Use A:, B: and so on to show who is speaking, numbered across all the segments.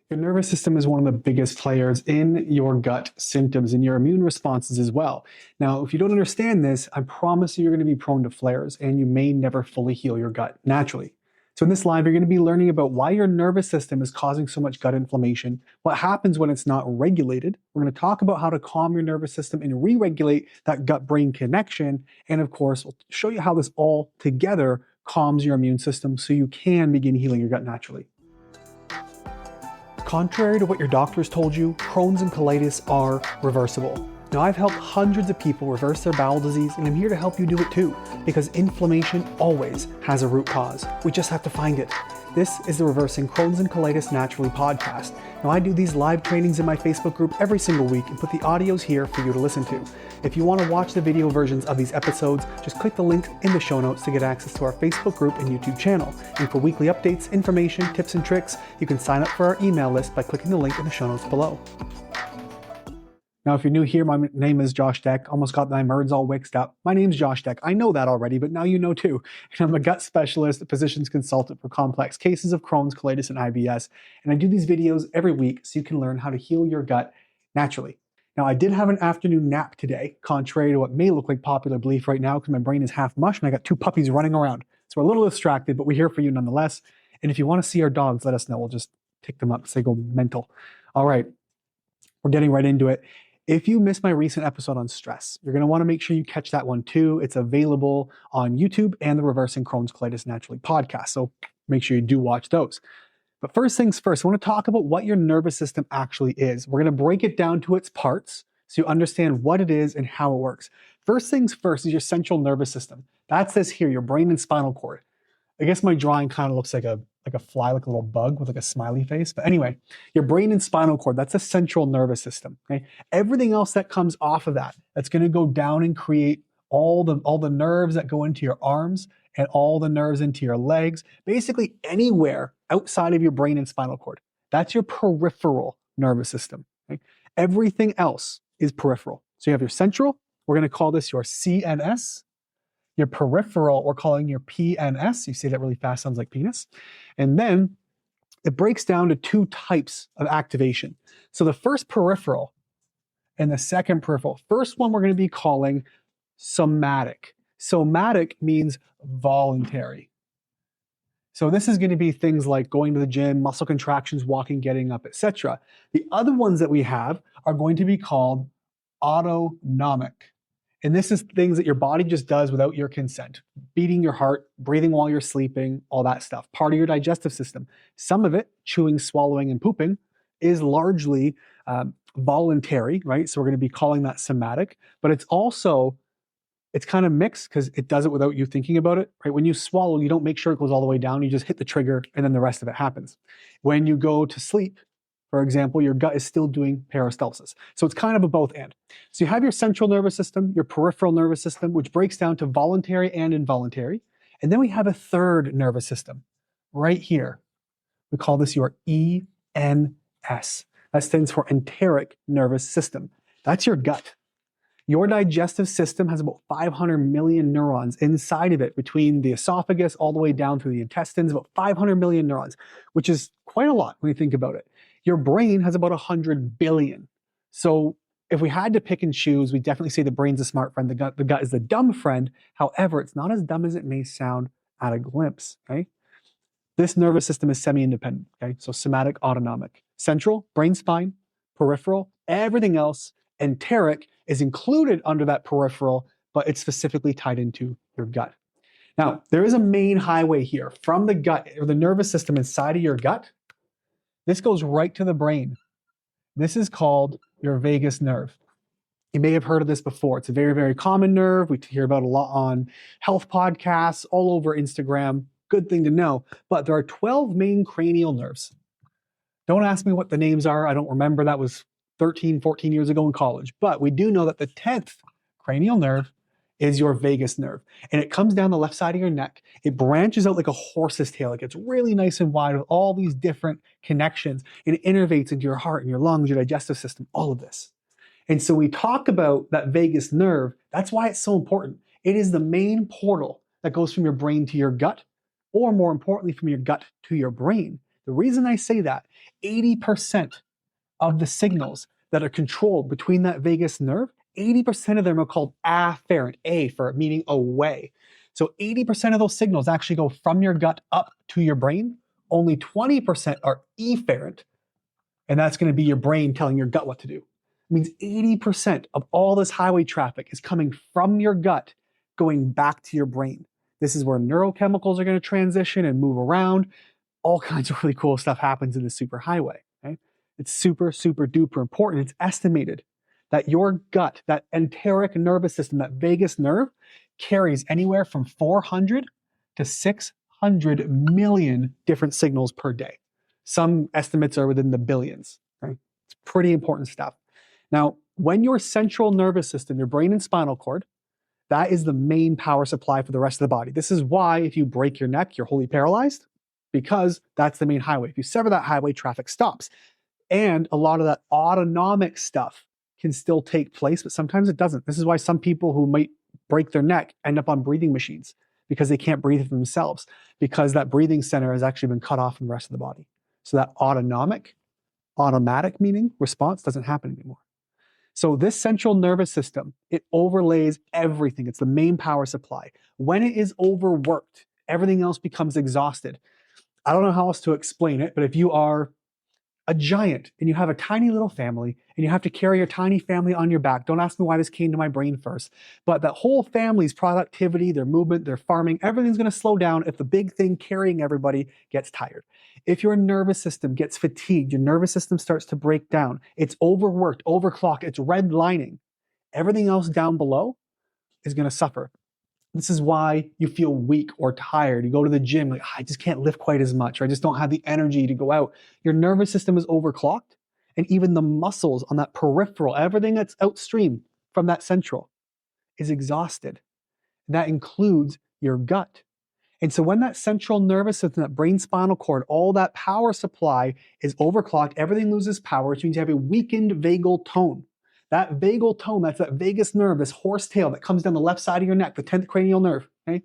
A: Your nervous system is one of the biggest players in your gut symptoms and your immune responses as well. Now, if you don't understand this, I promise you're going to be prone to flares and you may never fully heal your gut naturally. So in this live, you're going to be learning about why your nervous system is causing so much gut inflammation, what happens when it's not regulated. We're going to talk about how to calm your nervous system and re-regulate that gut-brain connection. And of course, we'll show you how this all together calms your immune system so you can begin healing your gut naturally. Contrary to what your doctors told you, Crohn's and colitis are reversible. Now, I've helped hundreds of people reverse their bowel disease, and I'm here to help you do it too, because inflammation always has a root cause. We just have to find it. This is the Reversing Crohn's and Colitis Naturally podcast. Now, I do these live trainings in my Facebook group every single week and put the audios here for you to listen to. If you want to watch the video versions of these episodes, just click the link in the show notes to get access to our Facebook group and YouTube channel. And for weekly updates, information, tips, and tricks, you can sign up for our email list by clicking the link in the show notes below. Now, if you're new here, my name is Josh Deck. Almost got my words all mixed up. My name's Josh Deck. I know that already, but now you know too. And I'm a gut specialist, a physician's consultant for complex cases of Crohn's, colitis, and IBS. And I do these videos every week so you can learn how to heal your gut naturally. Now, I did have an afternoon nap today, contrary to what may look like popular belief right now, because my brain is half mush and I got two puppies running around. So we're a little distracted, but we're here for you nonetheless. And if you want to see our dogs, let us know. We'll just pick them up so they go mental. All right, we're getting right into it. If you missed my recent episode on stress, you're going to want to make sure you catch that one too. It's available on YouTube and the Reversing Crohn's Colitis Naturally podcast. So make sure you do watch those. But first things first, I want to talk about what your nervous system actually is. We're going to break it down to its parts so you understand what it is and how it works. First things first is your central nervous system. That's this here, your brain and spinal cord. I guess my drawing kind of looks like a fly, like a little bug with like a smiley face. But anyway, your brain and spinal cord, that's a central nervous system. Okay? Everything else that comes off of that, that's going to go down and create all the nerves that go into your arms and all the nerves into your legs, basically anywhere outside of your brain and spinal cord. That's your peripheral nervous system. Okay? Everything else is peripheral. So you have your central, we're going to call this your CNS. Your peripheral, we're calling your PNS. You say that really fast, sounds like penis. And then it breaks down to two types of activation. So the first peripheral and the second peripheral. First one we're going to be calling somatic. Somatic means voluntary. So this is going to be things like going to the gym, muscle contractions, walking, getting up, etc. The other ones that we have are going to be called autonomic. And this is things that your body just does without your consent. Beating your heart, breathing while you're sleeping, all that stuff. Part of your digestive system. Some of it, chewing, swallowing, and pooping, is largely voluntary, right? So we're going to be calling that somatic. But it's kind of mixed because it does it without you thinking about it, right? When you swallow, you don't make sure it goes all the way down. You just hit the trigger and then the rest of it happens. When you go to sleep, for example, your gut is still doing peristalsis. So it's kind of a both and. So you have your central nervous system, your peripheral nervous system, which breaks down to voluntary and involuntary. And then we have a third nervous system right here. We call this your ENS. That stands for enteric nervous system. That's your gut. Your digestive system has about 500 million neurons inside of it, between the esophagus all the way down through the intestines, about 500 million neurons, which is quite a lot when you think about it. Your brain has about 100 billion. So if we had to pick and choose, we definitely say the brain's a smart friend, the gut is the dumb friend. However, it's not as dumb as it may sound at a glimpse, okay? This nervous system is semi-independent, okay? So somatic, autonomic. Central, brain, spine, peripheral, everything else. Enteric is included under that peripheral, but it's specifically tied into your gut. Now, there is a main highway here from the gut, or the nervous system inside of your gut. This goes right to the brain. This is called your vagus nerve. You may have heard of this before. It's a very, very common nerve. We hear about it a lot on health podcasts, all over Instagram. Good thing to know. But there are 12 main cranial nerves. Don't ask me what the names are. I don't remember. That was 13, 14 years ago in college. But we do know that the 10th cranial nerve is your vagus nerve. And it comes down the left side of your neck. It branches out like a horse's tail. It gets really nice and wide with all these different connections. And it innervates into your heart and your lungs, your digestive system, all of this. And so we talk about that vagus nerve. That's why it's so important. It is the main portal that goes from your brain to your gut, or more importantly, from your gut to your brain. The reason I say that, 80% of the signals that are controlled between that vagus nerve, 80% of them are called afferent, A for meaning away. So 80% of those signals actually go from your gut up to your brain. Only 20% are efferent, and that's going to be your brain telling your gut what to do. It means 80% of all this highway traffic is coming from your gut, going back to your brain. This is where neurochemicals are going to transition and move around. All kinds of really cool stuff happens in the superhighway. Okay? It's super, super duper important. It's estimated that your gut, that enteric nervous system, that vagus nerve, carries anywhere from 400 to 600 million different signals per day. Some estimates are within the billions. Right? It's pretty important stuff. Now, when your central nervous system, your brain and spinal cord, that is the main power supply for the rest of the body. This is why if you break your neck, you're wholly paralyzed, because that's the main highway. If you sever that highway, traffic stops. And a lot of that autonomic stuff can still take place, but sometimes it doesn't. This is why some people who might break their neck end up on breathing machines, because they can't breathe for themselves, because that breathing center has actually been cut off from the rest of the body. So that automatic meaning response doesn't happen anymore. So this central nervous system, it overlays everything. It's the main power supply. When it is overworked, everything else becomes exhausted. I don't know how else to explain it, but if you are a giant and you have a tiny little family and you have to carry your tiny family on your back, don't ask me why this came to my brain first, but that whole family's productivity, their movement, their farming, everything's going to slow down if the big thing carrying everybody gets tired. If your nervous system gets fatigued, your nervous system starts to break down, it's overworked, overclocked, it's redlining, everything else down below is going to suffer. This is why you feel weak or tired. You go to the gym, like, I just can't lift quite as much, or I just don't have the energy to go out. Your nervous system is overclocked, and even the muscles on that peripheral, everything that's outstream from that central, is exhausted. And that includes your gut. And so when that central nervous system, that brain spinal cord, all that power supply is overclocked, everything loses power, which means you have a weakened vagal tone. That vagal tone, that's that vagus nerve, this horse tail that comes down the left side of your neck, the 10th cranial nerve, okay?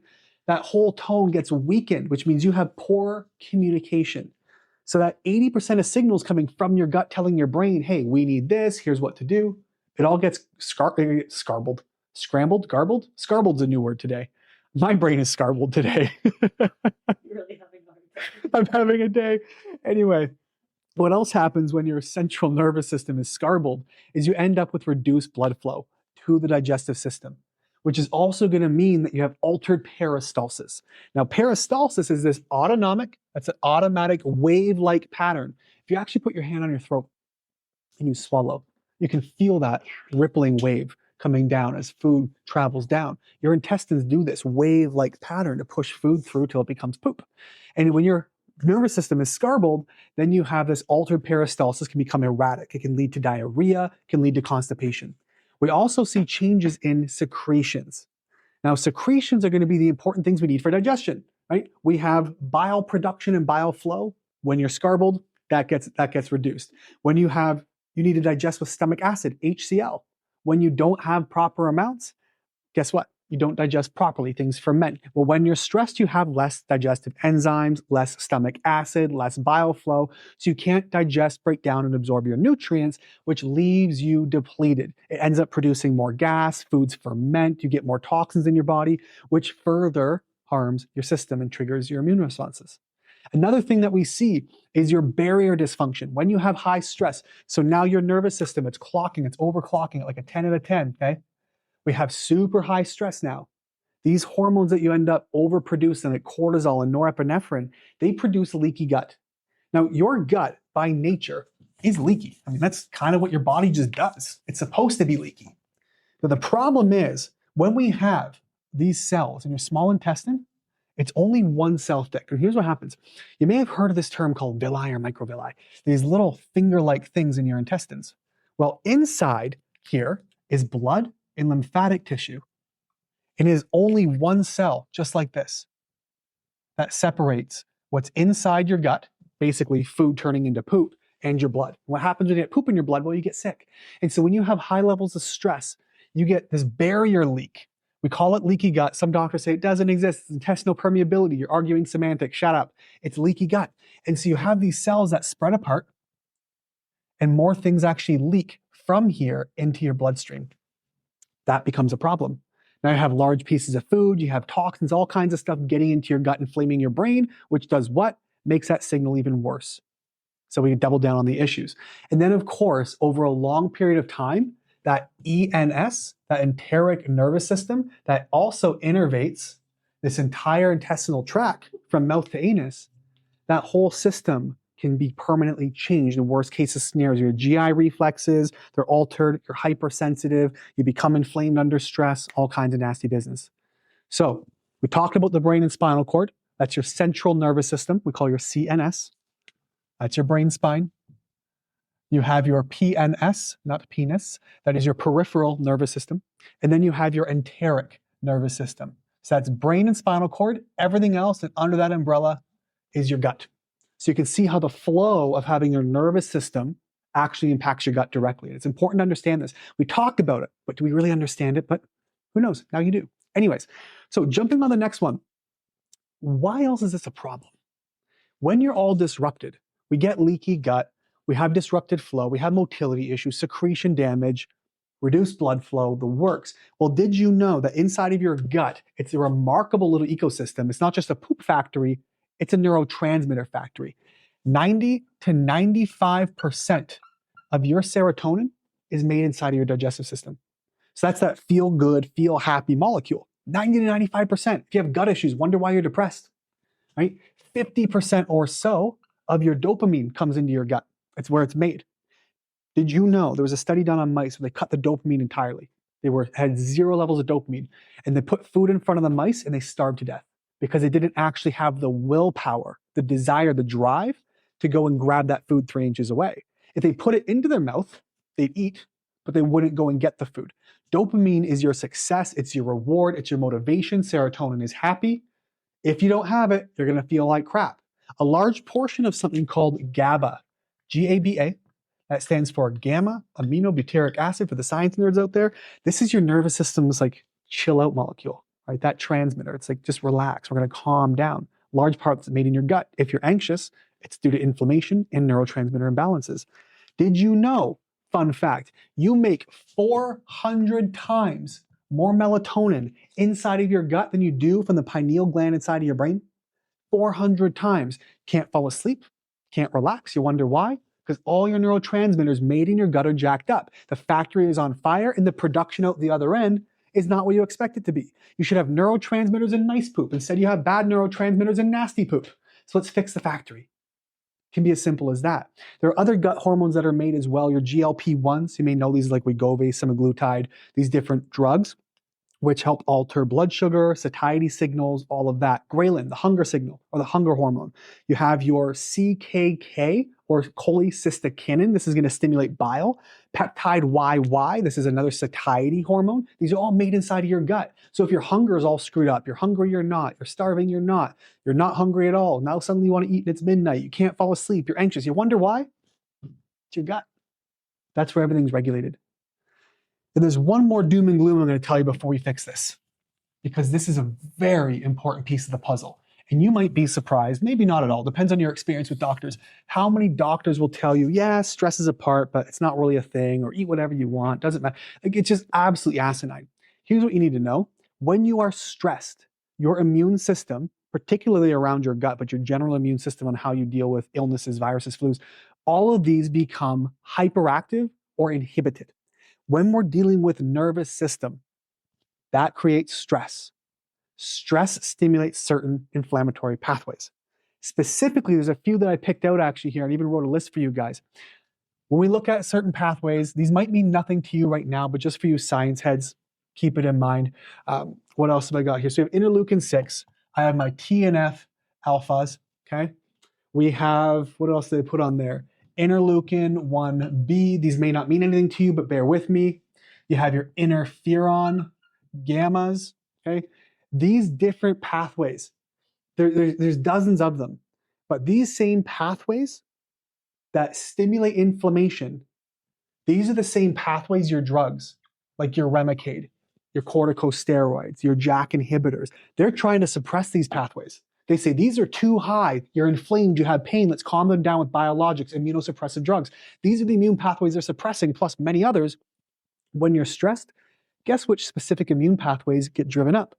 A: That whole tone gets weakened, which means you have poor communication. So that 80% of signals coming from your gut telling your brain, hey, we need this, here's what to do, it all gets scrambled. Scarbled's a new word today. My brain is scrambled today.
B: You're really having a hard time.
A: I'm having a day. Anyway, what else happens when your central nervous system is scrambled is you end up with reduced blood flow to the digestive system, which is also going to mean that you have altered peristalsis. Now, peristalsis is this that's an automatic wave-like pattern. If you actually put your hand on your throat and you swallow, you can feel that rippling wave coming down as food travels down. Your intestines do this wave-like pattern to push food through till it becomes poop. And when your nervous system is scrambled, then you have this altered peristalsis, can become erratic. It can lead to diarrhea, can lead to constipation. We also see changes in secretions. Now, secretions are going to be the important things we need for digestion, right? We have bile production and bile flow. When you're scrambled, that gets reduced. When you need to digest with stomach acid, HCl. When you don't have proper amounts, guess what? You don't digest properly, things ferment. Well, when you're stressed, you have less digestive enzymes, less stomach acid, less bile flow, so you can't digest, break down, and absorb your nutrients, which leaves you depleted. It ends up producing more gas, foods ferment, you get more toxins in your body, which further harms your system and triggers your immune responses. Another thing that we see is your barrier dysfunction. When you have high stress, so now your nervous system, it's overclocking at like a 10 out of 10, okay? We have super high stress now. These hormones that you end up overproducing, like cortisol and norepinephrine, they produce leaky gut. Now, your gut, by nature, is leaky. I mean, that's kind of what your body just does. It's supposed to be leaky. But the problem is, when we have these cells in your small intestine, it's only one cell thick. And here's what happens. You may have heard of this term called villi or microvilli, these little finger-like things in your intestines. Well, inside here is blood and lymphatic tissue. It is only one cell, just like this, that separates what's inside your gut, basically food turning into poop, and your blood. What happens when you get poop in your blood? Well, you get sick. And so when you have high levels of stress, you get this barrier leak, We call it leaky gut. Some doctors say it doesn't exist. It's intestinal permeability. You're arguing semantics. Shut up. It's leaky gut. And so you have these cells that spread apart, and more things actually leak from here into your bloodstream. That becomes a problem. Now you have large pieces of food, you have toxins, all kinds of stuff getting into your gut, inflaming your brain, which does what? Makes that signal even worse. So we double down on the issues. And then, of course, over a long period of time, that ENS, that enteric nervous system, that also innervates this entire intestinal tract from mouth to anus, that whole system can be permanently changed in worst case scenarios. Your GI reflexes, they're altered, you're hypersensitive, you become inflamed under stress, all kinds of nasty business. So we talked about the brain and spinal cord. That's your central nervous system. We call your CNS. That's your brain spine. You have your PNS, not penis. That is your peripheral nervous system. And then you have your enteric nervous system. So that's brain and spinal cord. Everything else, and under that umbrella is your gut. So you can see how the flow of having your nervous system actually impacts your gut directly. And it's important to understand this. We talked about it, but do we really understand it? But who knows? Now you do. Anyways, so jumping on the next one. Why else is this a problem? When you're all disrupted, we get leaky gut, we have disrupted flow, we have motility issues, secretion damage, reduced blood flow, the works. Well, did you know that inside of your gut, it's a remarkable little ecosystem. It's not just a poop factory, it's a neurotransmitter factory. 90 to 95% of your serotonin is made inside of your digestive system. So that's that feel good, feel happy molecule. 90 to 95%. If you have gut issues, wonder why you're depressed, right? 50% or so of your dopamine comes into your gut. It's where it's made. Did you know there was a study done on mice where they cut the dopamine entirely? They had 0 levels of dopamine, and they put food in front of the mice and they starved to death because they didn't actually have the willpower, the desire, the drive to go and grab that food 3 inches away. If they put it into their mouth, they'd eat, but they wouldn't go and get the food. Dopamine is your success, it's your reward, it's your motivation. Serotonin is happy. If you don't have it, you're gonna feel like crap. A large portion of something called GABA, G-A-B-A, that stands for gamma aminobutyric acid for the science nerds out there. This is your nervous system's like chill out molecule, right? That transmitter. It's like, just relax. We're going to calm down. Large parts made in your gut. If you're anxious, it's due to inflammation and neurotransmitter imbalances. Did you know, fun fact, you make 400 times more melatonin inside of your gut than you do from the pineal gland inside of your brain? 400 times. Can't fall asleep, can't relax. You wonder why? Because all your neurotransmitters made in your gut are jacked up. The factory is on fire, and the production out the other end is not what you expect it to be. You should have neurotransmitters and nice poop. Instead, you have bad neurotransmitters and nasty poop. So let's fix the factory. It can be as simple as that. There are other gut hormones that are made as well. Your GLP-1s, you may know these like Wegovy, semaglutide, these different drugs, which help alter blood sugar, satiety signals, all of that. Ghrelin, the hunger signal, or the hunger hormone. You have your CKK, or cholecystokinin. This is going to stimulate bile. Peptide YY, this is another satiety hormone. These are all made inside of your gut. So if your hunger is all screwed up, you're hungry, you're not, you're starving, you're not hungry at all. Now suddenly you want to eat and it's midnight. You can't fall asleep. You're anxious. You wonder why? It's your gut. That's where everything's regulated. And there's one more doom and gloom I'm going to tell you before we fix this, because this is a very important piece of the puzzle. And you might be surprised, maybe not at all, depends on your experience with doctors, how many doctors will tell you, yeah, stress is a part, but it's not really a thing, or eat whatever you want, doesn't matter. Like, it's just absolutely asinine. Here's what you need to know. When you are stressed, your immune system, particularly around your gut, but your general immune system on how you deal with illnesses, viruses, flus, all of these become hyperactive or inhibited. When we're dealing with nervous system, that creates stress. Stress stimulates certain inflammatory pathways. Specifically, there's a few that I picked out actually here and even wrote a list for you guys. When we look at certain pathways, these might mean nothing to you right now, but just for you science heads, keep it in mind. What else have I got here? So we have interleukin-6. I have my TNF alphas, okay? We have, what else did they put on there? Interleukin-1B. These may not mean anything to you, but bear with me. You have your interferon gammas, okay? These different pathways, there's dozens of them, but these same pathways that stimulate inflammation, these are the same pathways your drugs, like your Remicade, your corticosteroids, your JAK inhibitors. They're trying to suppress these pathways. They say these are too high, you're inflamed, you have pain, let's calm them down with biologics, immunosuppressive drugs. These are the immune pathways they're suppressing, plus many others. When you're stressed, guess which specific immune pathways get driven up?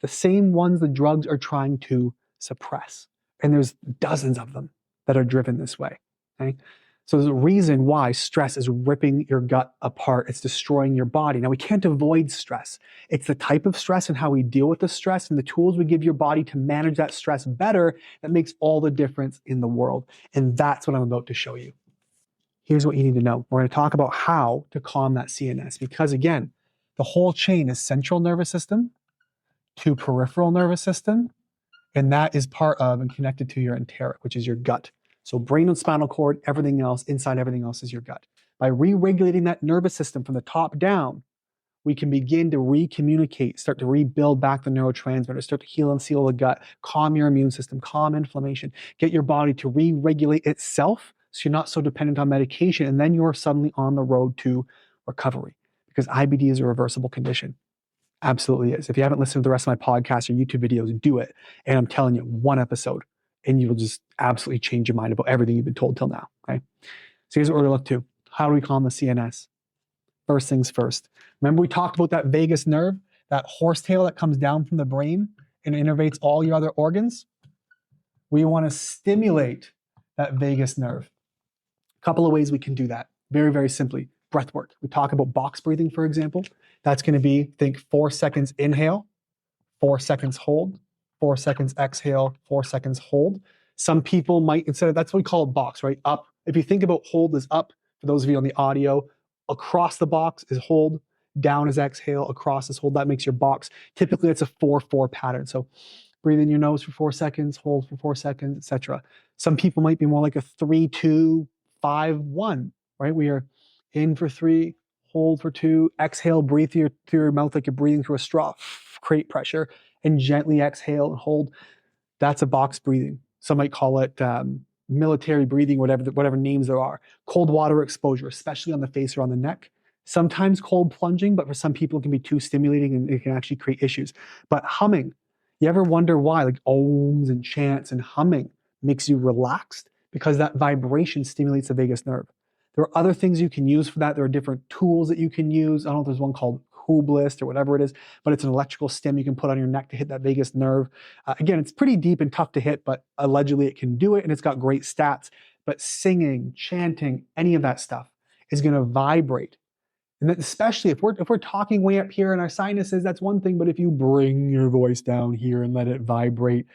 A: The same ones the drugs are trying to suppress. And there's dozens of them that are driven this way. Okay? So there's a reason why stress is ripping your gut apart. It's destroying your body. Now, we can't avoid stress. It's the type of stress and how we deal with the stress and the tools we give your body to manage that stress better that makes all the difference in the world. And that's what I'm about to show you. Here's what you need to know. We're going to talk about how to calm that CNS because, again, the whole chain is central nervous system to peripheral nervous system, and that is part of and connected to your enteric, which is your gut. So brain and spinal cord, everything else, inside everything else is your gut. By re-regulating that nervous system from the top down, we can begin to recommunicate, start to rebuild back the neurotransmitters, start to heal and seal the gut, calm your immune system, calm inflammation, get your body to re-regulate itself so you're not so dependent on medication, and then you're suddenly on the road to recovery because IBD is a reversible condition. Absolutely is. If you haven't listened to the rest of my podcasts or YouTube videos, do it. And I'm telling you, one episode, and you will just absolutely change your mind about everything you've been told till now. Okay. So here's what we're going to look to. How do we calm the CNS? First things first. Remember we talked about that vagus nerve, that horsetail that comes down from the brain and innervates all your other organs? We want to stimulate that vagus nerve. A couple of ways we can do that. Very, very simply. Breath work. We talk about box breathing, for example. That's going to be, think 4 seconds inhale, 4 seconds hold, 4 seconds exhale, 4 seconds hold. Some people might, instead of, that's what we call a box, right? Up. If you think about hold is up, for those of you on the audio, across the box is hold, down is exhale, across is hold. That makes your box. Typically, it's a 4-4 pattern. So breathe in your nose for 4 seconds, hold for 4 seconds, etc. Some people might be more like a 3-2-5-1, right? We are in for 3, hold for 2, exhale, breathe through your mouth like you're breathing through a straw, create pressure, and gently exhale and hold. That's a box breathing. Some might call it military breathing, whatever names there are. Cold water exposure, especially on the face or on the neck. Sometimes cold plunging, but for some people it can be too stimulating and it can actually create issues. But humming, you ever wonder why? Like ohms and chants and humming makes you relaxed because that vibration stimulates the vagus nerve. There are other things you can use for that. There are different tools that you can use. I don't know if there's one called Hublist or whatever it is, but it's an electrical stim you can put on your neck to hit that vagus nerve. Again, it's pretty deep and tough to hit, but allegedly it can do it and it's got great stats. But singing, chanting, any of that stuff is going to vibrate. And then especially if we're talking way up here in our sinuses, that's one thing. But if you bring your voice down here and let it vibrate,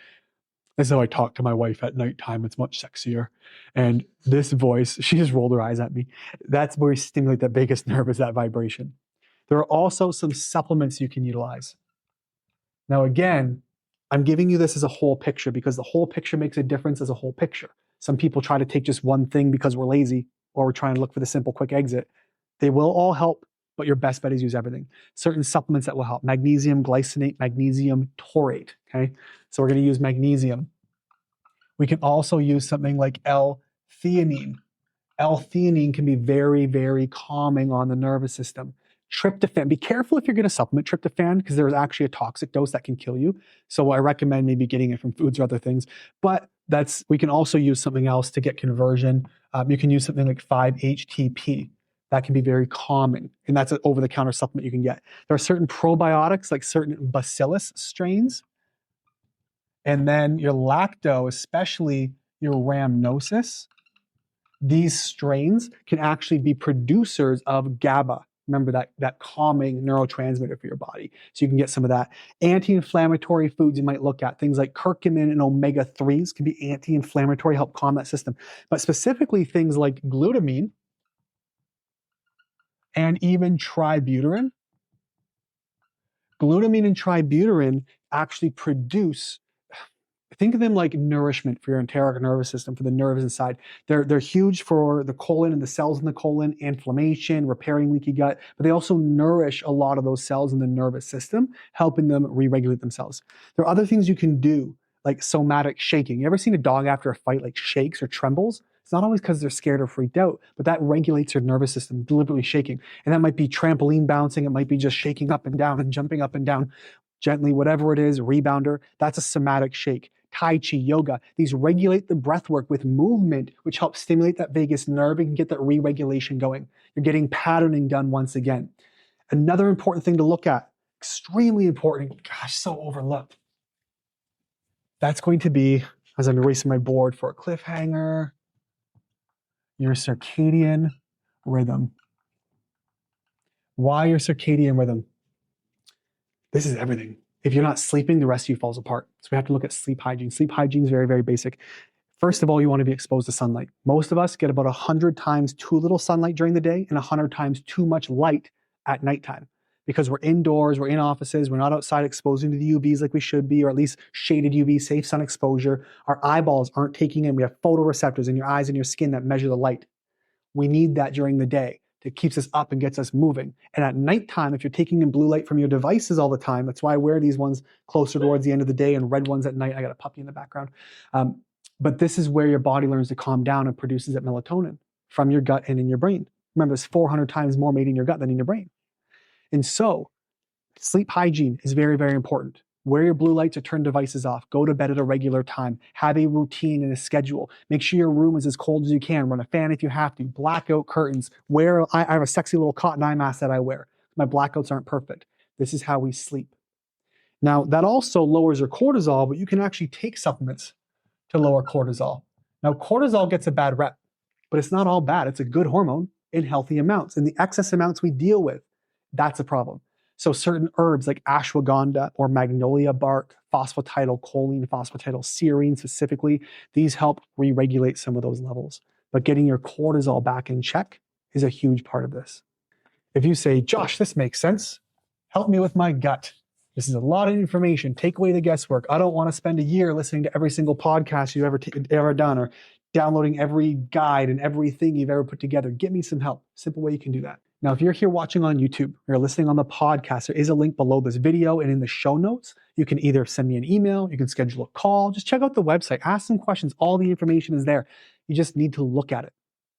A: that's how I talk to my wife at nighttime. It's much sexier. And this voice, she just rolled her eyes at me. That's where we stimulate that vagus nerve, is that vibration. There are also some supplements you can utilize. Now, again, I'm giving you this as a whole picture because the whole picture makes a difference as a whole picture. Some people try to take just one thing because we're lazy or we're trying to look for the simple, quick exit. They will all help, but your best bet is use everything. Certain supplements that will help. Magnesium glycinate, magnesium taurate, okay? So we're gonna use magnesium. We can also use something like L-theanine. L-theanine can be very, very calming on the nervous system. Tryptophan, be careful if you're gonna supplement tryptophan because there's actually a toxic dose that can kill you. So I recommend maybe getting it from foods or other things. But we can also use something else to get conversion. You can use something like 5-HTP. That can be very calming, and that's an over-the-counter supplement you can get. There are certain probiotics, like certain bacillus strains, and then your lacto, especially your rhamnosus, these strains can actually be producers of GABA. Remember that calming neurotransmitter for your body. So you can get some of that. Anti-inflammatory foods you might look at. Things like curcumin and omega-3s can be anti-inflammatory, help calm that system. But specifically things like glutamine, and even tributyrin. Glutamine and tributyrin actually produce, think of them like nourishment for your enteric nervous system, for the nerves inside. They're huge for the colon and the cells in the colon, inflammation, repairing leaky gut, but they also nourish a lot of those cells in the nervous system, helping them re-regulate themselves. There are other things you can do, like somatic shaking. You ever seen a dog after a fight like shakes or trembles? It's not always because they're scared or freaked out, but that regulates your nervous system, deliberately shaking. And that might be trampoline bouncing. It might be just shaking up and down and jumping up and down gently, whatever it is, rebounder. That's a somatic shake. Tai Chi, yoga, these regulate the breath work with movement, which helps stimulate that vagus nerve and get that re-regulation going. You're getting patterning done once again. Another important thing to look at, extremely important, gosh, so overlooked. That's going to be, as I'm erasing my board for a cliffhanger, your circadian rhythm. Why your circadian rhythm? This is everything. If you're not sleeping, the rest of you falls apart. So we have to look at sleep hygiene. Sleep hygiene is very, very basic. First of all, you want to be exposed to sunlight. Most of us get about 100 times too little sunlight during the day and 100 times too much light at nighttime. Because we're indoors, we're in offices, we're not outside exposing to the UVs like we should be, or at least shaded UV, safe sun exposure. Our eyeballs aren't taking in. We have photoreceptors in your eyes and your skin that measure the light. We need that during the day. That keeps us up and gets us moving. And at nighttime, if you're taking in blue light from your devices all the time, that's why I wear these ones closer towards the end of the day and red ones at night. I got a puppy in the background. But this is where your body learns to calm down and produces that melatonin from your gut and in your brain. Remember, there's 400 times more made in your gut than in your brain. And so sleep hygiene is very, very important. Wear your blue lights or turn devices off. Go to bed at a regular time. Have a routine and a schedule. Make sure your room is as cold as you can. Run a fan if you have to. Blackout curtains. I have a sexy little cotton eye mask that I wear. My blackouts aren't perfect. This is how we sleep. Now, that also lowers your cortisol, but you can actually take supplements to lower cortisol. Now, cortisol gets a bad rep, but it's not all bad. It's a good hormone in healthy amounts. And the excess amounts we deal with, that's a problem. So certain herbs like ashwagandha or magnolia bark, phosphatidylcholine, phosphatidylserine specifically, these help re-regulate some of those levels. But getting your cortisol back in check is a huge part of this. If you say, Josh, this makes sense, help me with my gut. This is a lot of information. Take away the guesswork. I don't want to spend a year listening to every single podcast you've ever done or downloading every guide and everything you've ever put together. Get me some help. Simple way you can do that. Now, if you're here watching on YouTube or you're listening on the podcast, there is a link below this video and in the show notes. You can either send me an email, you can schedule a call, just check out the website, ask some questions. All the information is there. You just need to look at it.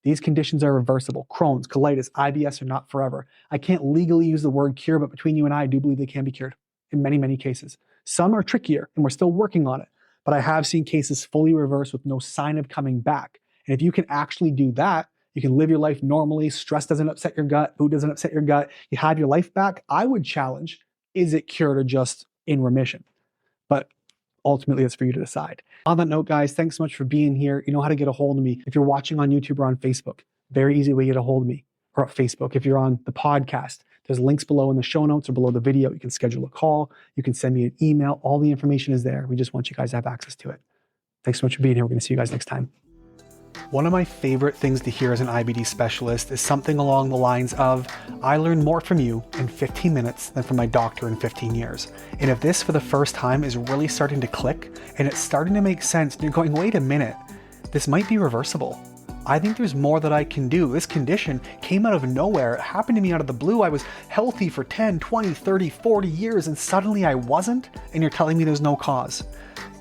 A: These conditions are reversible. Crohn's, colitis, IBS are not forever. I can't legally use the word cure, but between you and I do believe they can be cured in many, many cases. Some are trickier and we're still working on it, but I have seen cases fully reversed with no sign of coming back. And if you can actually do that, you can live your life normally. Stress doesn't upset your gut. Food doesn't upset your gut. You have your life back. I would challenge, is it cured or just in remission? But ultimately, it's for you to decide. On that note, guys, thanks so much for being here. You know how to get a hold of me. If you're watching on YouTube or on Facebook, very easy way to get a hold of me. Or at Facebook, if you're on the podcast, there's links below in the show notes or below the video. You can schedule a call. You can send me an email. All the information is there. We just want you guys to have access to it. Thanks so much for being here. We're going to see you guys next time. One of my favorite things to hear as an IBD specialist is something along the lines of, I learned more from you in 15 minutes than from my doctor in 15 years. And if this for the first time is really starting to click and it's starting to make sense, and you're going, wait a minute, this might be reversible. I think there's more that I can do. This condition came out of nowhere. It happened to me out of the blue. I was healthy for 10, 20, 30, 40 years and suddenly I wasn't, and you're telling me there's no cause.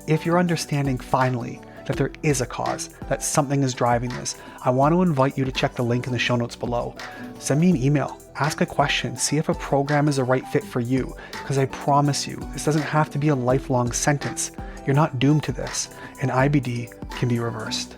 A: If you're understanding finally that there is a cause, that something is driving this, I want to invite you to check the link in the show notes below. Send me an email, ask a question, see if a program is a right fit for you, because I promise you, this doesn't have to be a lifelong sentence. You're not doomed to this, and IBD can be reversed.